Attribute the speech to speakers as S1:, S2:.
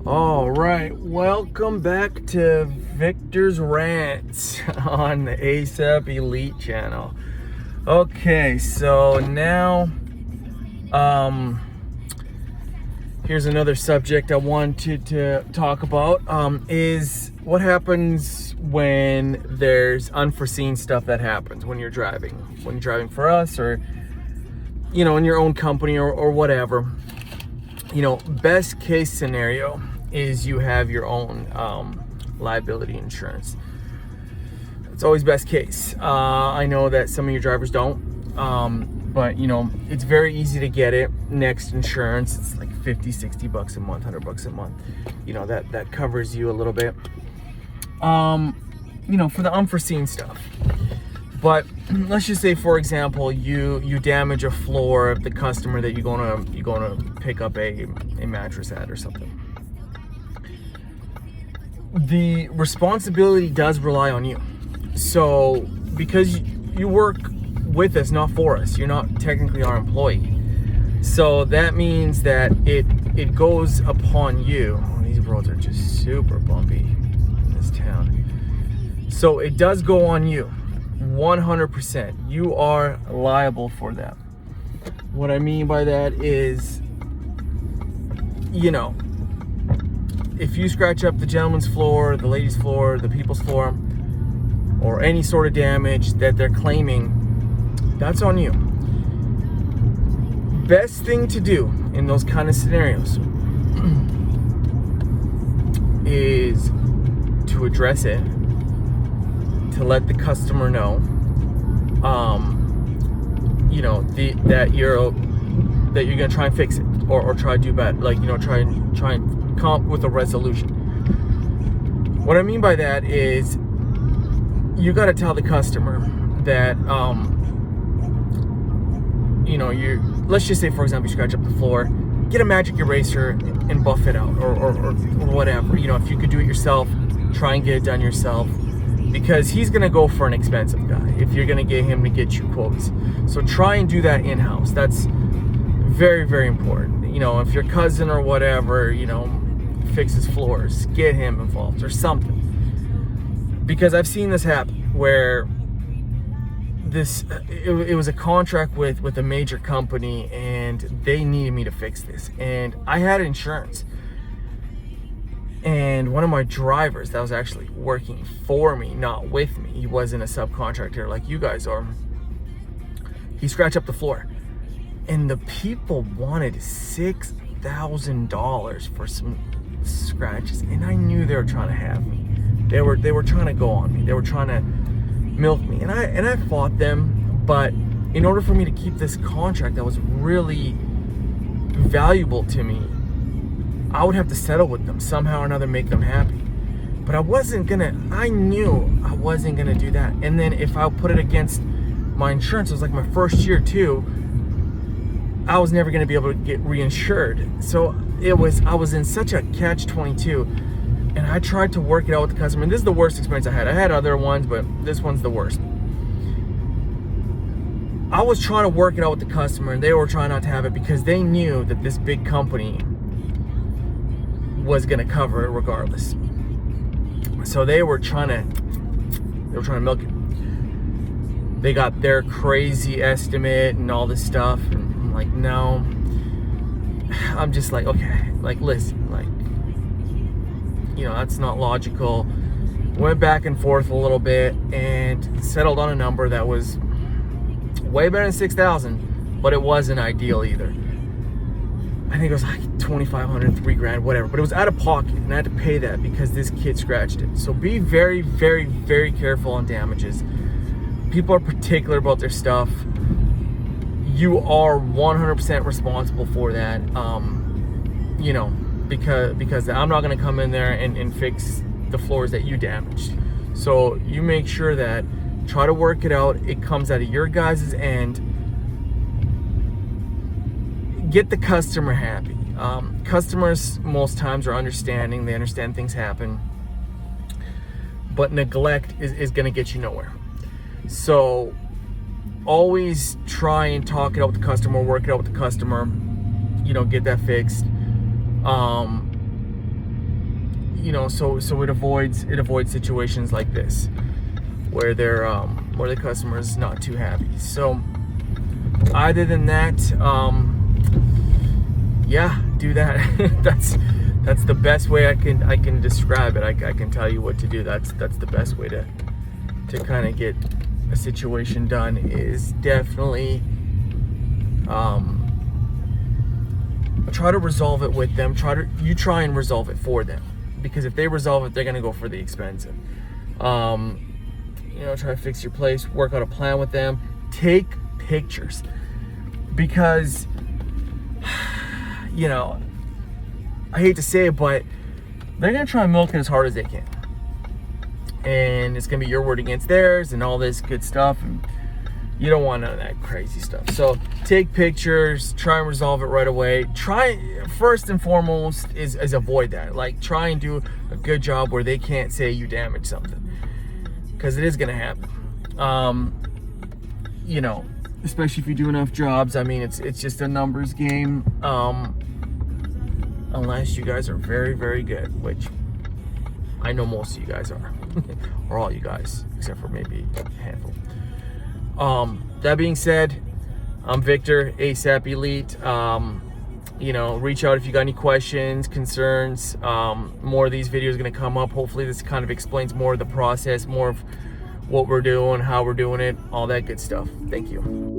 S1: All right, welcome back to Victor's Rants on the ASAP Elite channel. Okay, so now, here's another subject I wanted to talk about, is what happens when there's unforeseen stuff that happens when you're driving for us, or, in your own company or whatever. Best case scenario is you have your own liability insurance. It's always best case. I know that some of your drivers don't, but it's very easy to get it. Next Insurance, it's like 50, 60 bucks a month, 100 bucks a month. That covers you a little bit, for the unforeseen stuff. But let's just say, for example, you damage a floor of the customer that you're gonna pick up a mattress at or something. The responsibility does rely on you. So because you work with us, not for us, you're not technically our employee. So that means that it goes upon you. Oh, these roads are just super bumpy in this town. So it does go on you. 100%. You are liable for that. What I mean by that is, if you scratch up the gentleman's floor, the ladies' floor, the people's floor, or any sort of damage that they're claiming, that's on you. Best thing to do in those kind of scenarios is to address it, to let the customer know, that you're gonna try and fix it, or try to do better, try and come up with a resolution. What I mean by that is, you got to tell the customer that, let's just say, for example, you scratch up the floor, get a magic eraser and buff it out, or whatever. If you could do it yourself, try and get it done yourself, because he's going to go for an expensive guy if you're going to get him to get you quotes. So try and do that in-house. That's very, very important. If your cousin or whatever, fixes floors, get him involved or something. Because I've seen this happen where it was a contract with a major company, and they needed me to fix this, and I had insurance. And one of my drivers that was actually working for me, not with me, he wasn't a subcontractor like you guys are, he scratched up the floor, and the people wanted $6,000 for some scratches, and I knew they were trying to have me. They were trying to go on me. They were trying to milk me, and I fought them. But in order for me to keep this contract that was really valuable to me, I would have to settle with them somehow or another, make them happy. But I knew I wasn't gonna do that. And then if I put it against my insurance, it was like my first year too, I was never gonna be able to get reinsured. So I was in such a catch-22. And I tried to work it out with the customer. And this is the worst experience I had. I had other ones, but this one's the worst. I was trying to work it out with the customer, and they were trying not to have it because they knew that this big company was gonna cover it regardless. So they were trying to milk it. They got their crazy estimate and all this stuff, and I'm like, no. I'm just like, okay, listen, that's not logical. Went back and forth a little bit and settled on a number that was way better than 6,000, but it wasn't ideal either. I think it was like 2,500, $3,000, whatever, but it was out of pocket, and I had to pay that because this kid scratched it. So be very, very, very careful on damages. People are particular about their stuff. You are 100% responsible for that. Because I'm not going to come in there and fix the floors that you damaged. So you make sure that, try to work it out. It comes out of your guys' end. Get the customer happy. Customers most times are understanding. They understand things happen. But neglect is going to get you nowhere. So always try and talk it out with the customer, work it out with the customer, get that fixed. you know, so it avoids situations like this where where the customer is not too happy. So other than that, yeah, do that. that's the best way I can describe it. I can tell you what to do. That's the best way to kind of get a situation done, is definitely try to resolve it with them. Try and resolve it for them, because if they resolve it, they're gonna go for the expensive. You know, try to fix your place, work out a plan with them, take pictures, because you know, I hate to say it, but they're gonna try and milk it as hard as they can, and it's gonna be your word against theirs and all this good stuff, and you don't want none of that crazy stuff. So take pictures, try and resolve it right away. Try, first and foremost, is avoid that. Like, try and do a good job where they can't say you damaged something, because it is gonna happen. You know, especially if you do enough jobs. I mean, it's just a numbers game. Unless you guys are very, very good, which I know most of you guys are, or all you guys, except for maybe a handful. That being said, I'm Victor, ASAP Elite. You know, reach out if you got any questions, concerns. More of these videos are going to come up. Hopefully this kind of explains more of the process, more of what we're doing, how we're doing it, all that good stuff. Thank you.